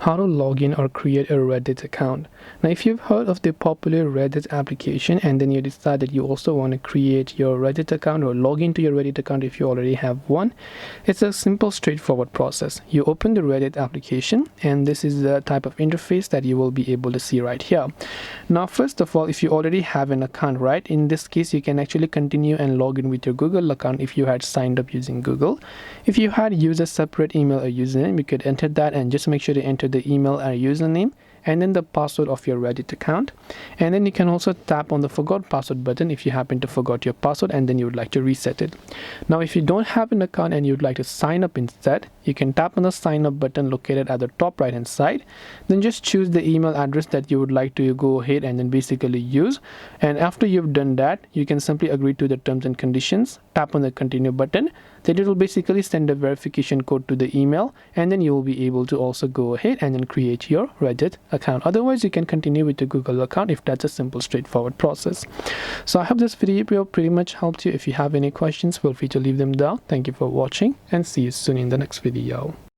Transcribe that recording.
How to log in or create a Reddit account. Now, if you've heard of the popular Reddit application and then you decide that you also want to create your Reddit account or log into your Reddit account if you already have one, it's a simple, straightforward process. You open the Reddit application and this is the type of interface that you will be able to see right here. Now, first of all, if you already have an account, right, in this case, you can actually continue and log in with your Google account if you had signed up using Google. If you had used a separate email or username, you could enter that and just make sure to enter the email and username and then the password of your Reddit account. And then you can also tap on the forgot password button if you happen to forgot your password and then you would like to reset it. Now, if you don't have an account and you'd like to sign up instead, you can tap on the sign up button located at the top right hand side. Then just choose the email address that you would like to go ahead and then basically use. And after you've done that, you can simply agree to the terms and conditions, tap on the continue button. Then it will basically send a verification code to the email and then you will be able to also go ahead and then create your Reddit account. Otherwise, you can continue with the Google account if that's a simple, straightforward process. So I hope this video pretty much helped you. If you have any questions, feel free to leave them down. Thank you for watching and see you soon in the next video.